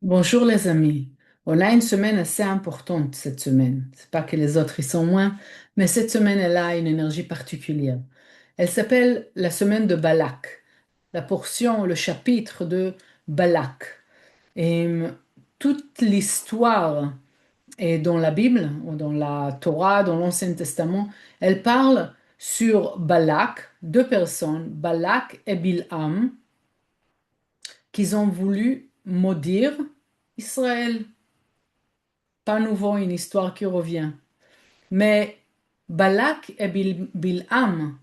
Bonjour les amis. On a une semaine assez importante cette semaine. C'est pas que les autres y sont moins, mais cette semaine elle a une énergie particulière. Elle s'appelle la semaine de Balak, la portion, le chapitre de Balak. Et toute l'histoire est dans la Bible, ou dans la Torah, dans l'Ancien Testament, elle parle sur Balak, deux personnes, Balak et Bilham, qu'ils ont voulu maudire Israël. Pas nouveau, une histoire qui revient. Mais Balak et Bilham,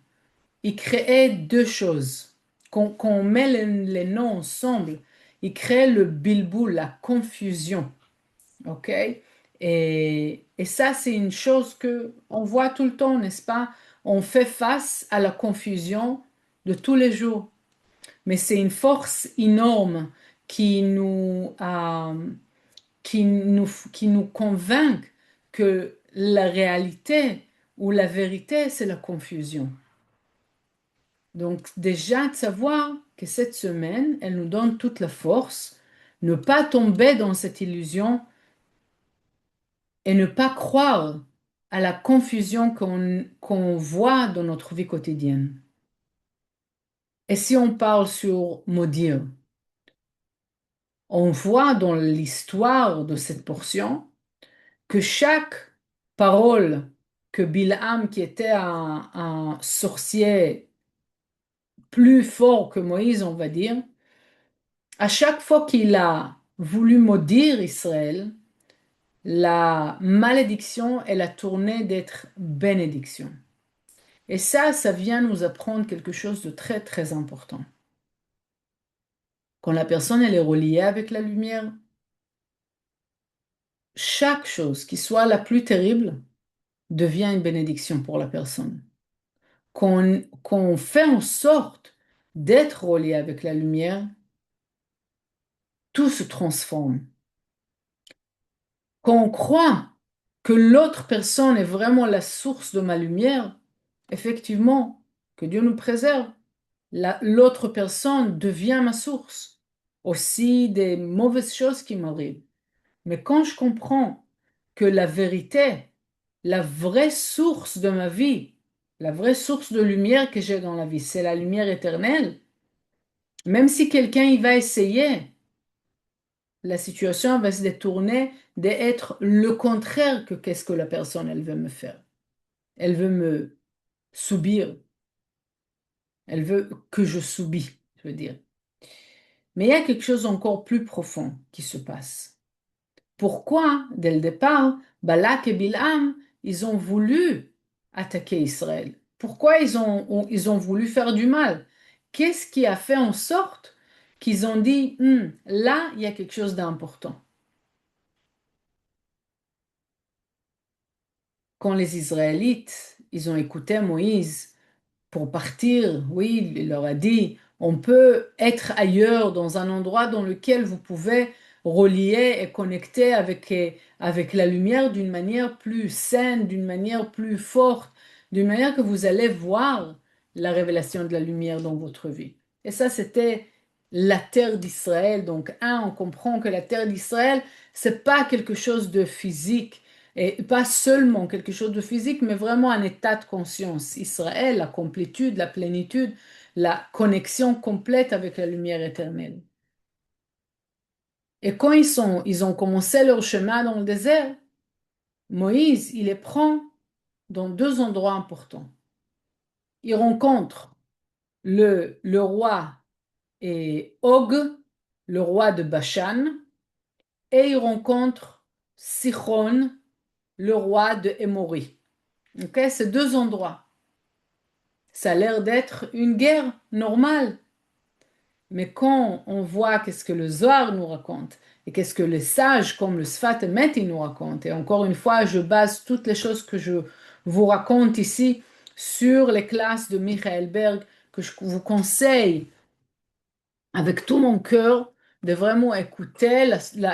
ils créaient deux choses. Quand on met les noms ensemble, ils créent le bilbou, la confusion. OK? Et ça, c'est une chose que on voit tout le temps, n'est-ce pas? On fait face à la confusion de tous les jours. Mais c'est une force énorme qui qui nous convainc que la réalité ou la vérité, c'est la confusion. Donc déjà de savoir que cette semaine, elle nous donne toute la force, ne pas tomber dans cette illusion et ne pas croire à la confusion qu'on voit dans notre vie quotidienne. Et si on parle sur maudire, on voit dans l'histoire de cette portion que chaque parole que Bilham, qui était un sorcier plus fort que Moïse, on va dire, à chaque fois qu'il a voulu maudire Israël, la malédiction, elle a tourné d'être bénédiction. Et ça vient nous apprendre quelque chose de très, très important. Quand la personne, elle est reliée avec la lumière, chaque chose qui soit la plus terrible devient une bénédiction pour la personne. Qu'on fait en sorte d'être relié avec la lumière, tout se transforme. Quand on croit que l'autre personne est vraiment la source de ma lumière, effectivement, que Dieu nous préserve, l'autre personne devient ma source. Aussi des mauvaises choses qui m'arrivent. Mais quand je comprends que la vérité, la vraie source de ma vie, la vraie source de lumière que j'ai dans la vie, c'est la lumière éternelle, même si quelqu'un il va essayer, la situation va se détourner d'être le contraire que qu'est-ce que la personne elle veut me faire. Elle veut me subir. Elle veut que je subis, je veux dire. Mais il y a quelque chose encore plus profond qui se passe. Pourquoi, dès le départ, Balak et Bilham, ils ont voulu attaquer Israël? Pourquoi ils ont voulu faire du mal? Qu'est-ce qui a fait en sorte qu'ils ont dit, là, il y a quelque chose d'important. Quand les Israélites, ils ont écouté Moïse pour partir, oui, il leur a dit, on peut être ailleurs, dans un endroit dans lequel vous pouvez relier et connecter avec la lumière d'une manière plus saine, d'une manière plus forte, d'une manière que vous allez voir la révélation de la lumière dans votre vie. Et ça, c'était la terre d'Israël. Donc, on comprend que la terre d'Israël, c'est pas quelque chose de physique et pas seulement quelque chose de physique, mais vraiment un état de conscience. Israël, la complétude, la plénitude, la connexion complète avec la lumière éternelle. Et quand ils ont commencé leur chemin dans le désert, Moïse, il les prend dans deux endroits importants. Il rencontre le roi et Og, le roi de Bashan, et il rencontre Sichon, le roi de Émori. Ok, ces deux endroits. Ça a l'air d'être une guerre normale. Mais quand on voit qu'est-ce que le Zohar nous raconte et qu'est-ce que les sages comme le Sfat Emet ils nous racontent, et encore une fois, je base toutes les choses que je vous raconte ici sur les classes de Michael Berg que je vous conseille avec tout mon cœur de vraiment écouter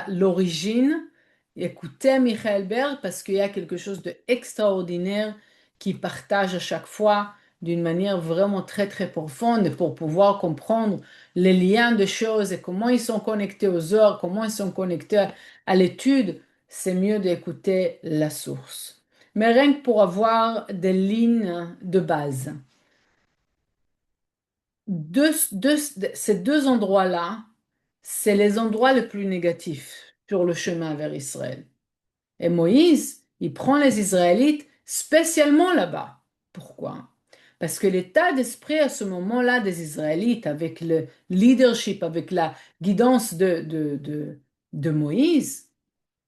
l'origine, écouter Michael Berg parce qu'il y a quelque chose d'extraordinaire qui partage à chaque fois d'une manière vraiment très très profonde et pour pouvoir comprendre les liens de choses et comment ils sont connectés aux heures, comment ils sont connectés à l'étude, c'est mieux d'écouter la source. Mais rien que pour avoir des lignes de base. Ces deux endroits-là, c'est les endroits les plus négatifs sur le chemin vers Israël. Et Moïse, il prend les Israélites spécialement là-bas. Pourquoi? Parce que l'état d'esprit à ce moment-là des Israélites, avec le leadership, avec la guidance de Moïse,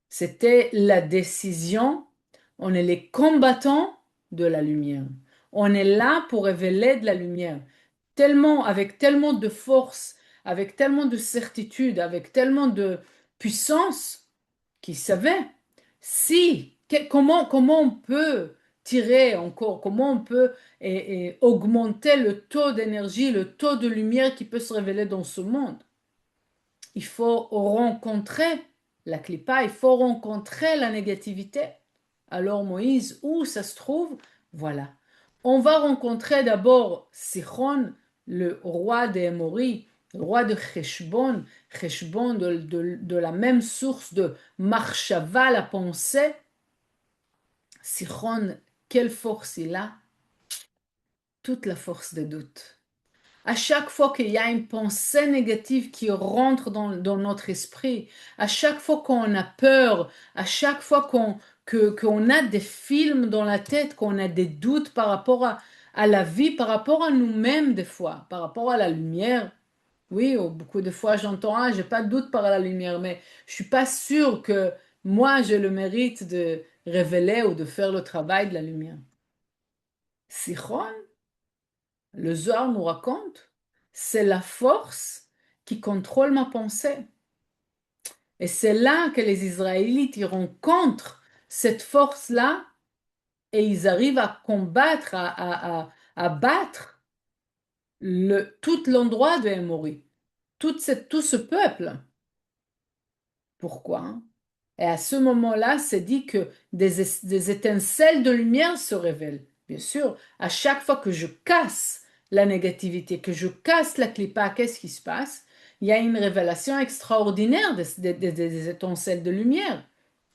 c'était la décision. On est les combattants de la lumière. On est là pour révéler de la lumière. Tellement, avec tellement de force, avec tellement de certitude, avec tellement de puissance, qu'ils savaient comment on peut tirer encore, comment on peut augmenter le taux d'énergie, le taux de lumière qui peut se révéler dans ce monde. Il faut rencontrer la clipa, il faut rencontrer la négativité. Alors Moïse, où ça se trouve? Voilà. On va rencontrer d'abord Sichon, le roi des Émoris, le roi de Heshbon, Heshbon de la même source de Marshava, la pensée. Sichon, quelle force il a? Toute la force des doutes. À chaque fois qu'il y a une pensée négative qui rentre dans notre esprit, à chaque fois qu'on a peur, à chaque fois qu'on a des films dans la tête, qu'on a des doutes par rapport à la vie, par rapport à nous-mêmes des fois, par rapport à la lumière. Oui, beaucoup de fois j'entends, ah, j'ai pas de doute par la lumière, mais je suis pas sûre que moi j'ai le mérite de révéler ou de faire le travail de la lumière. Sichon, le Zohar nous raconte, c'est la force qui contrôle ma pensée. Et c'est là que les Israélites ils rencontrent cette force-là et ils arrivent à combattre, à battre tout l'endroit de Emory, tout ce peuple. Pourquoi? Et à ce moment-là, c'est dit que des étincelles de lumière se révèlent. Bien sûr, à chaque fois que je casse la négativité, que je casse la clipa, qu'est-ce qui se passe? Il y a une révélation extraordinaire des étincelles de lumière.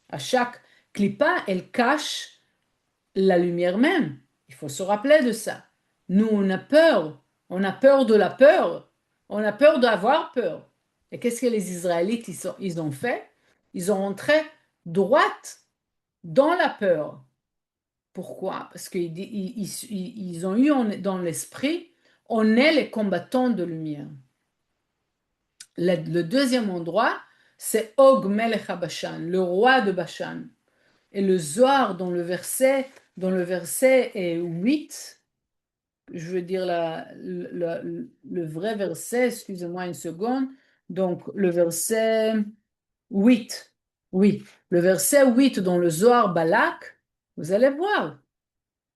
À chaque clipa, elle cache la lumière même. Il faut se rappeler de ça. Nous, on a peur. On a peur de la peur. On a peur d'avoir peur. Et qu'est-ce que les Israélites ils ont fait? Ils ont rentré droite dans la peur. Pourquoi? Parce qu'ils ont eu dans l'esprit, on est les combattants de lumière. Le deuxième endroit, c'est Og Melech HaBashan, le roi de Bashan. Et le Zohar, dans le verset 8, je veux dire le vrai verset, excusez-moi une seconde, donc le verset 8, oui, le verset 8 dans le Zohar Balak, vous allez voir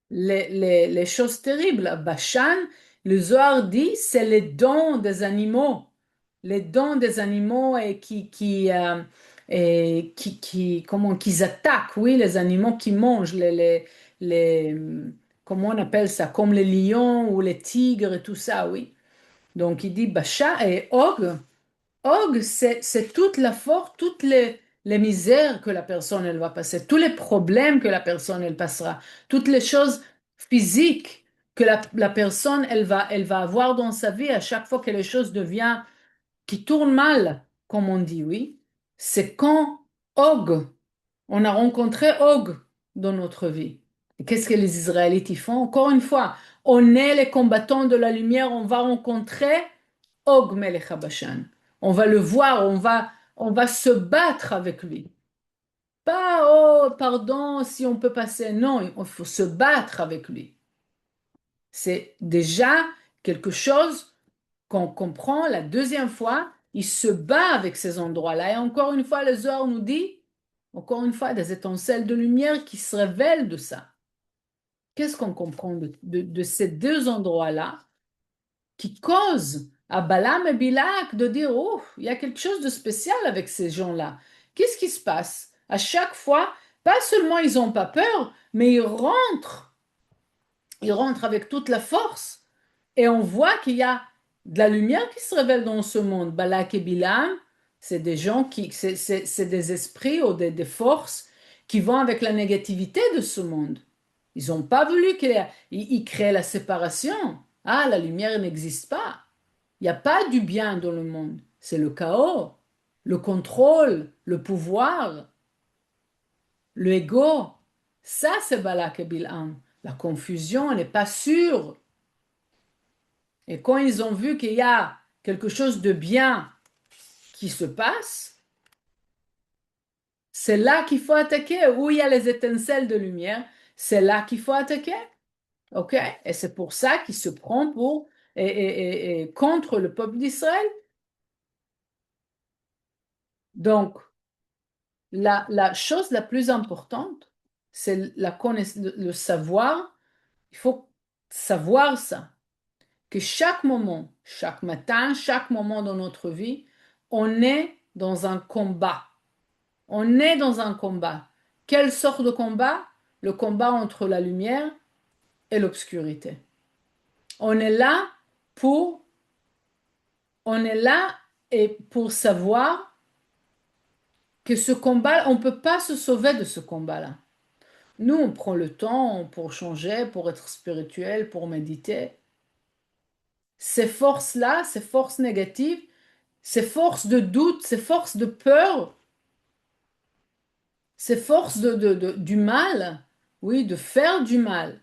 les choses terribles. À Bashan, le Zohar dit, c'est les dons des animaux. Les dons des animaux comment, qu'ils attaquent, oui, les animaux qui mangent, comment on appelle ça, comme les lions ou les tigres et tout ça, oui. Donc il dit Bashan et Og. Og, c'est toute la force, toutes les misères que la personne elle va passer, tous les problèmes que la personne elle passera, toutes les choses physiques que la personne elle va avoir dans sa vie à chaque fois que les choses deviennent, qui tournent mal, comme on dit, oui. C'est quand Og, on a rencontré Og dans notre vie. Et qu'est-ce que les Israélites y font? Encore une fois, on est les combattants de la lumière, on va rencontrer Og Melech HaBashan. On va le voir, on va se battre avec lui. Pas, oh, pardon, si on peut passer. Non, il faut se battre avec lui. C'est déjà quelque chose qu'on comprend la deuxième fois. Il se bat avec ces endroits-là. Et encore une fois, le Zohar nous dit, encore une fois, des étincelles de lumière qui se révèlent de ça. Qu'est-ce qu'on comprend de ces deux endroits-là qui causent à Balaam et Bilak de dire, oh, il y a quelque chose de spécial avec ces gens-là. Qu'est-ce qui se passe? À chaque fois, pas seulement ils n'ont pas peur, mais ils rentrent il rentre avec toute la force et on voit qu'il y a de la lumière qui se révèle dans ce monde. Balak et Bilam, c'est des gens qui, c'est des esprits ou des forces qui vont avec la négativité de ce monde. Ils n'ont pas voulu qu'ils créent la séparation. Ah, la lumière n'existe pas. Il n'y a pas du bien dans le monde. C'est le chaos, le contrôle, le pouvoir, le ego. Ça, c'est Balak et Bilam. La confusion, on n'est pas sûr. Et quand ils ont vu qu'il y a quelque chose de bien qui se passe, c'est là qu'il faut attaquer. Où il y a les étincelles de lumière, c'est là qu'il faut attaquer. OK? Et c'est pour ça qu'il se prend pour et contre le peuple d'Israël. Donc, la chose la plus importante, c'est le savoir. Il faut savoir ça, que chaque moment, chaque matin, chaque moment dans notre vie, on est dans un combat. On est dans un combat. Quelle sorte de combat? Le combat entre la lumière et l'obscurité. On est là pour, on est là et pour savoir que ce combat, on ne peut pas se sauver de ce combat-là. Nous, on prend le temps pour changer, pour être spirituel, pour méditer. Ces forces-là, ces forces négatives, ces forces de doute, ces forces de peur, ces forces du mal, oui, de faire du mal,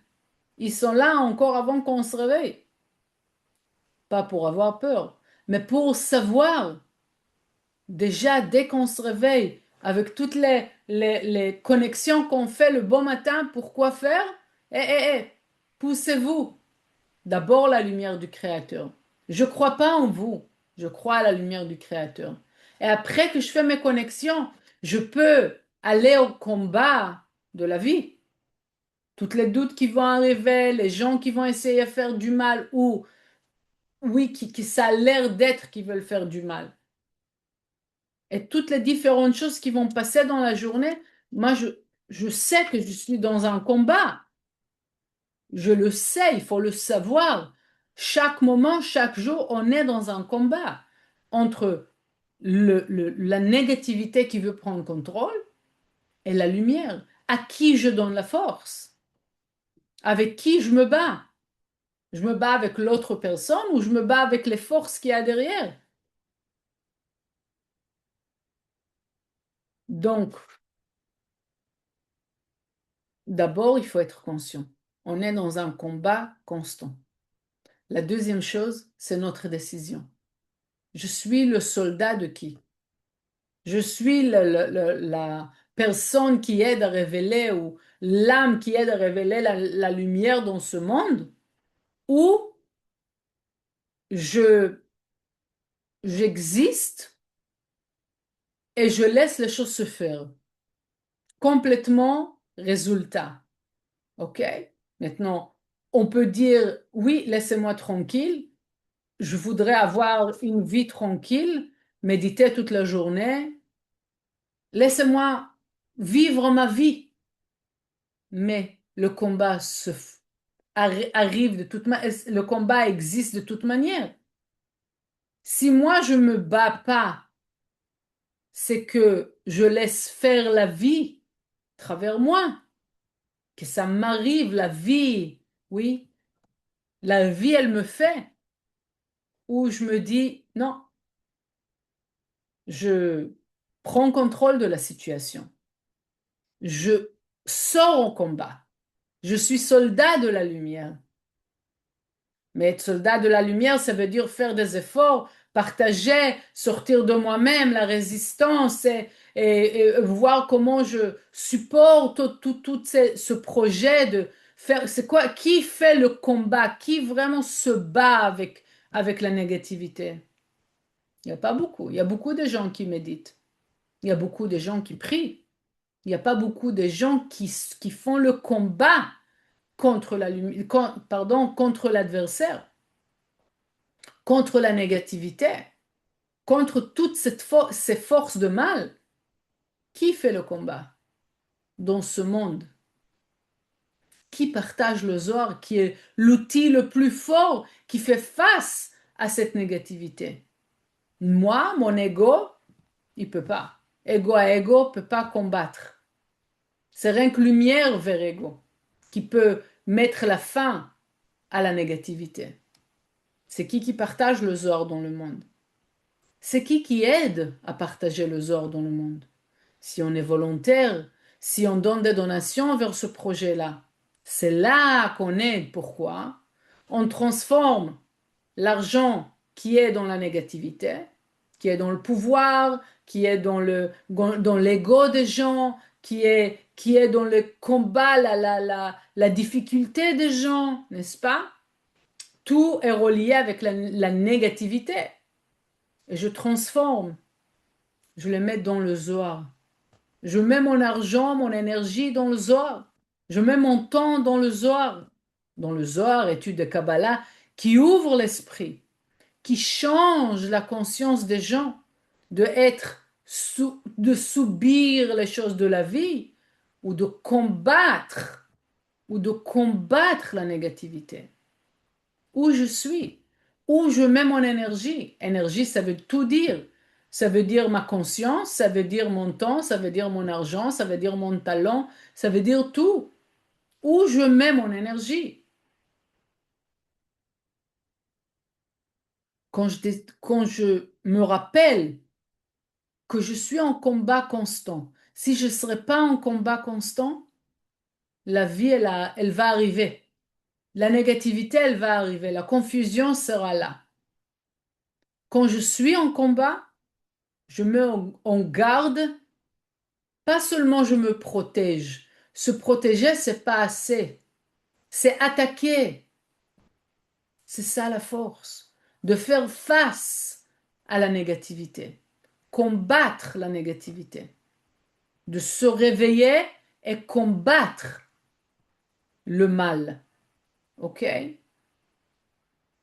ils sont là encore avant qu'on se réveille. Pas pour avoir peur, mais pour savoir, déjà dès qu'on se réveille, avec toutes les connexions qu'on fait le bon matin, pourquoi faire? Poussez-vous. D'abord la lumière du Créateur. Je ne crois pas en vous, je crois à la lumière du Créateur. Et après que je fais mes connexions, je peux aller au combat de la vie. Toutes les doutes qui vont arriver, les gens qui vont essayer de faire du mal ou, oui, qui ça a l'air d'être qui veulent faire du mal. Et toutes les différentes choses qui vont passer dans la journée, moi, je sais que je suis dans un combat. Je le sais, il faut le savoir. Chaque moment, chaque jour, on est dans un combat entre la négativité qui veut prendre contrôle et la lumière. À qui je donne la force? Avec qui je me bats? Je me bats avec l'autre personne ou je me bats avec les forces qu'il y a derrière? Donc, d'abord, il faut être conscient. On est dans un combat constant. La deuxième chose, c'est notre décision. Je suis le soldat de qui? Je suis la personne qui aide à révéler ou l'âme qui aide à révéler la lumière dans ce monde ou je, j'existe et je laisse les choses se faire. Complètement résultat. OK? Maintenant, on peut dire, oui, laissez-moi tranquille. Je voudrais avoir une vie tranquille, méditer toute la journée. Laissez-moi vivre ma vie. Mais le combat arrive de toute manière, le combat existe de toute manière. Si moi je me bats pas, c'est que je laisse faire la vie à travers moi, que ça m'arrive, la vie, oui, la vie elle me fait, où je me dis non, je prends contrôle de la situation, je sors au combat, je suis soldat de la lumière. Mais être soldat de la lumière, ça veut dire faire des efforts, partager, sortir de moi-même, la résistance et voir comment je supporte ce projet de faire. C'est quoi? Qui fait le combat? Qui vraiment se bat avec la négativité? Il n'y a pas beaucoup. Il y a beaucoup de gens qui méditent. Il y a beaucoup de gens qui prient. Il n'y a pas beaucoup de gens qui font le combat contre pardon, contre l'adversaire, contre la négativité, contre toutes ces forces de mal. Qui fait le combat dans ce monde? qui partage le Zohar, qui est l'outil le plus fort qui fait face à cette négativité. Moi, mon ego, il peut pas. Ego à ego peut pas combattre. C'est rien que lumière vers ego qui peut mettre la fin à la négativité. C'est qui partage le Zohar dans le monde? C'est qui aide à partager le Zohar dans le monde? Si on est volontaire, si on donne des donations vers ce projet-là, c'est là qu'on aide. Pourquoi? On transforme l'argent qui est dans la négativité, qui est dans le pouvoir, qui est dans l'ego des gens, qui est dans le combat, la difficulté des gens, n'est-ce pas? Tout est relié avec la négativité. Et je transforme, je le mets dans le Zohar. Je mets mon argent, mon énergie dans le Zohar. Je mets mon temps dans le Zohar. Dans le Zohar, étude de Kabbalah, qui ouvre l'esprit, qui change la conscience des gens, de subir les choses de la vie ou ou de combattre la négativité. Où je suis, où je mets mon énergie. Énergie, ça veut tout dire. Ça veut dire ma conscience, ça veut dire mon temps, ça veut dire mon argent, ça veut dire mon talent, ça veut dire tout. Où je mets mon énergie. Quand je me rappelle que je suis en combat constant, si je ne serais pas en combat constant, la vie, elle va arriver. La négativité, elle va arriver. La confusion sera là. Quand je suis en combat, je me mets en garde. Pas seulement je me protège. Se protéger, c'est pas assez. C'est attaquer. C'est ça la force. De faire face à la négativité. Combattre la négativité. De se réveiller et combattre le mal. OK?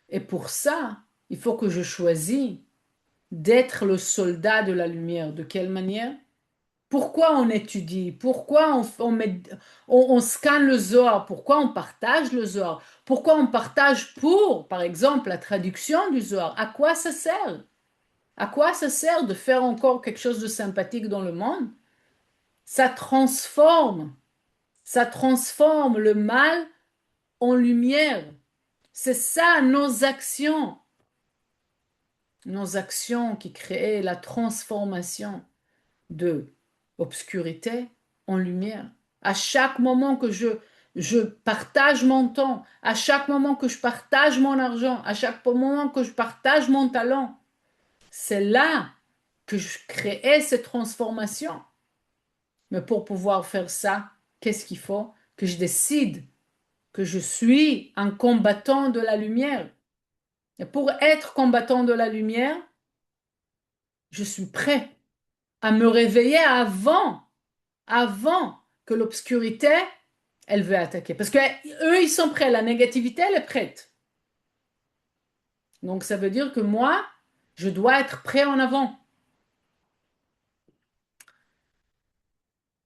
Et pour ça, il faut que je choisisse d'être le soldat de la lumière. De quelle manière? Pourquoi on étudie? Pourquoi on scanne le Zohar? Pourquoi on partage le Zohar? Pourquoi on partage pour, par exemple, la traduction du Zohar? À quoi ça sert? À quoi ça sert de faire encore quelque chose de sympathique dans le monde? Ça ça transforme le mal en lumière. C'est ça nos actions qui créent la transformation de obscurité en lumière. À chaque moment que je partage mon temps, à chaque moment que je partage mon argent, à chaque moment que je partage mon talent, c'est là que je crée cette transformation. Mais pour pouvoir faire ça, qu'est-ce qu'il faut? Que je décide que je suis un combattant de la lumière. Et pour être combattant de la lumière, je suis prêt à me réveiller avant que l'obscurité, elle veut attaquer. Parce que eux, ils sont prêts, la négativité, elle est prête. Donc ça veut dire que moi, je dois être prêt en avant.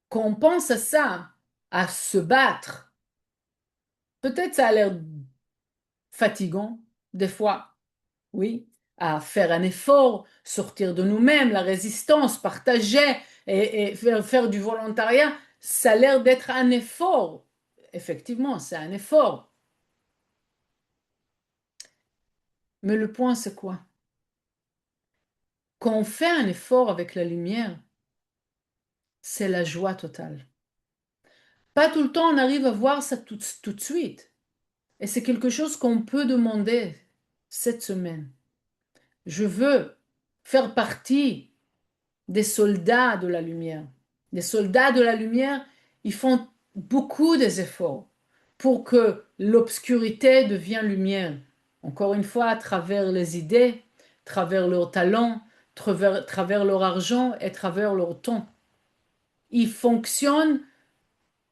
Quand on pense à ça, à se battre, peut-être ça a l'air fatigant, des fois, oui, à faire un effort, sortir de nous-mêmes, la résistance, partager et faire du volontariat, ça a l'air d'être un effort. Effectivement, c'est un effort. Mais le point, c'est quoi? Quand on fait un effort avec la lumière, c'est la joie totale. Pas tout le temps on arrive à voir ça tout de suite. Et c'est quelque chose qu'on peut demander cette semaine. Je veux faire partie des soldats de la lumière. Les soldats de la lumière, ils font beaucoup des efforts pour que l'obscurité devienne lumière. Encore une fois, à travers les idées, à travers leurs talents, à travers leur argent et à travers leur temps. Ils fonctionnent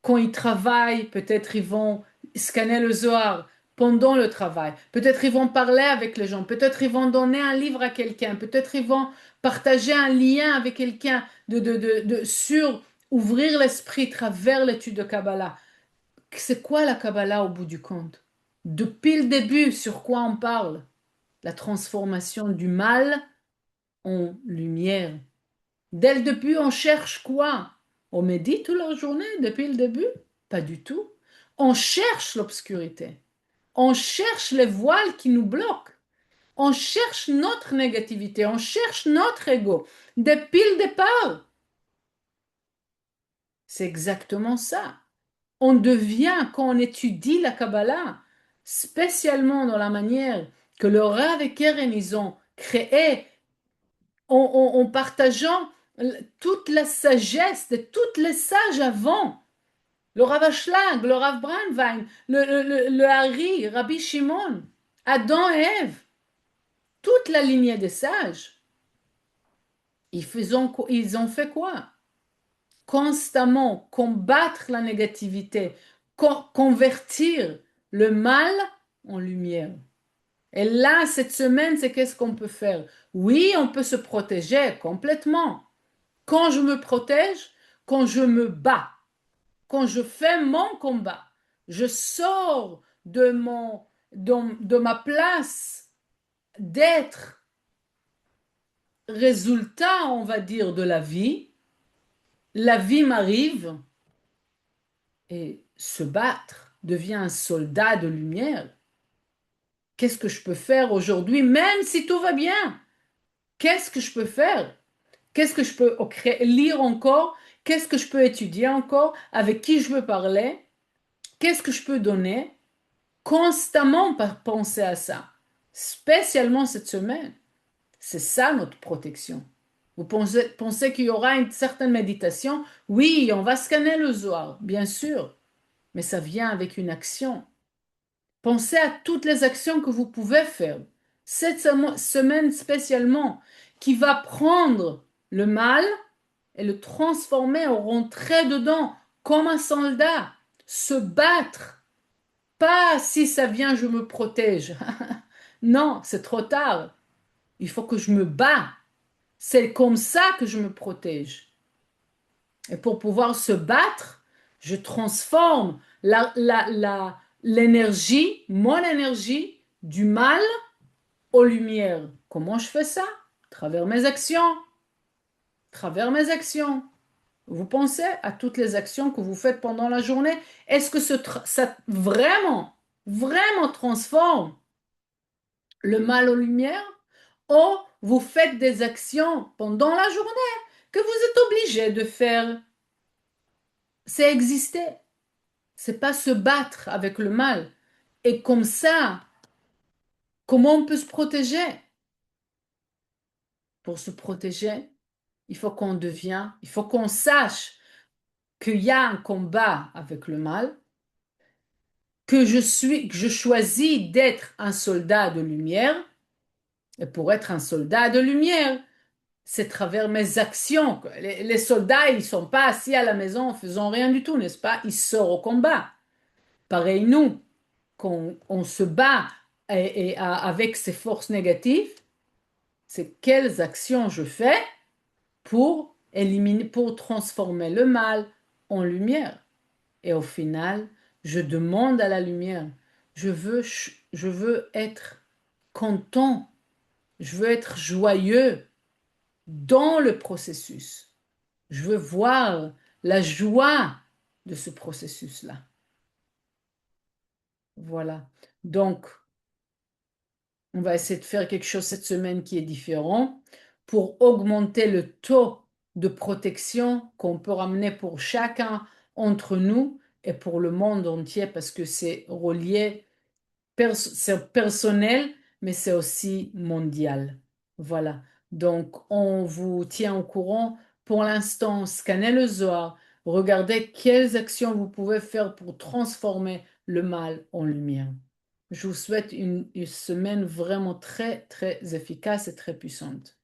quand ils travaillent, peut-être ils vont scanner le Zohar pendant le travail. Peut-être ils vont parler avec les gens. Peut-être ils vont donner un livre à quelqu'un. Peut-être ils vont partager un lien avec quelqu'un sur ouvrir l'esprit à travers l'étude de Kabbalah. c'est quoi la Kabbalah au bout du compte? Depuis le début, sur quoi on parle? La transformation du mal en lumière. Dès le début, on cherche quoi? On médite toute la journée depuis le début? Pas du tout. On cherche l'obscurité. On cherche les voiles qui nous bloquent. On cherche notre négativité. On cherche notre ego. Depuis le départ. C'est exactement ça. On devient, quand on étudie la Kabbalah, spécialement dans la manière que le Rav et Keren, ils ont créé en partageant toute la sagesse de toutes les sages avant. Le Rav Ashlag, le Rav Brandwein, le Hari, Rabbi Shimon, Adam et Ève, toute la lignée des sages. Ils ont fait quoi? Constamment combattre la négativité, convertir le mal en lumière. Et là, cette semaine, c'est qu'est-ce qu'on peut faire? Oui, on peut se protéger complètement. Quand je me protège, quand je me bats, quand je fais mon combat, je sors de ma place d'être résultat, on va dire, de la vie m'arrive et se battre devient un soldat de lumière. Qu'est-ce que je peux faire aujourd'hui, même si tout va bien? Qu'est-ce que je peux faire? Qu'est-ce que je peux lire encore? Qu'est-ce que je peux étudier encore? Avec qui je peux parler? Qu'est-ce que je peux donner? Constamment penser à ça, spécialement cette semaine. C'est ça notre protection. Vous pensez qu'il y aura une certaine méditation? Oui, on va scanner le Zohar, bien sûr, mais ça vient avec une action. Pensez à toutes les actions que vous pouvez faire cette semaine spécialement, qui va prendre le mal et le transformer en rentrer dedans comme un soldat, se battre. Pas si ça vient, je me protège. Non, c'est trop tard. Il faut que je me bats. C'est comme ça que je me protège. Et pour pouvoir se battre, je transforme l'énergie, mon énergie, du mal aux lumières. Comment je fais ça? À travers mes actions. À travers mes actions. Vous pensez à toutes les actions que vous faites pendant la journée. Est-ce que ça vraiment, vraiment transforme le mal aux lumières? Ou vous faites des actions pendant la journée que vous êtes obligé de faire? C'est exister. C'est pas se battre avec le mal. Et comme ça, comment on peut se protéger? Pour se protéger, il faut qu'on sache qu'il y a un combat avec le mal, que je choisis d'être un soldat de lumière. Et pour être un soldat de lumière, c'est à travers mes actions. Les soldats, ils ne sont pas assis à la maison en faisant rien du tout, n'est-ce pas? Ils sortent au combat. Pareil, nous, quand on se bat avec ces forces négatives, c'est quelles actions je fais pour éliminer, pour transformer le mal en lumière. Et au final, je demande à la lumière, je veux être content, je veux être joyeux dans le processus. Je veux voir la joie de ce processus-là. Voilà. Donc, on va essayer de faire quelque chose cette semaine qui est différent pour augmenter le taux de protection qu'on peut ramener pour chacun entre nous et pour le monde entier parce que c'est relié, c'est personnel, mais c'est aussi mondial. Voilà. Donc, on vous tient au courant. Pour l'instant, scannez le Zohar, regardez quelles actions vous pouvez faire pour transformer le mal en lumière. Je vous souhaite une semaine vraiment très, très efficace et très puissante.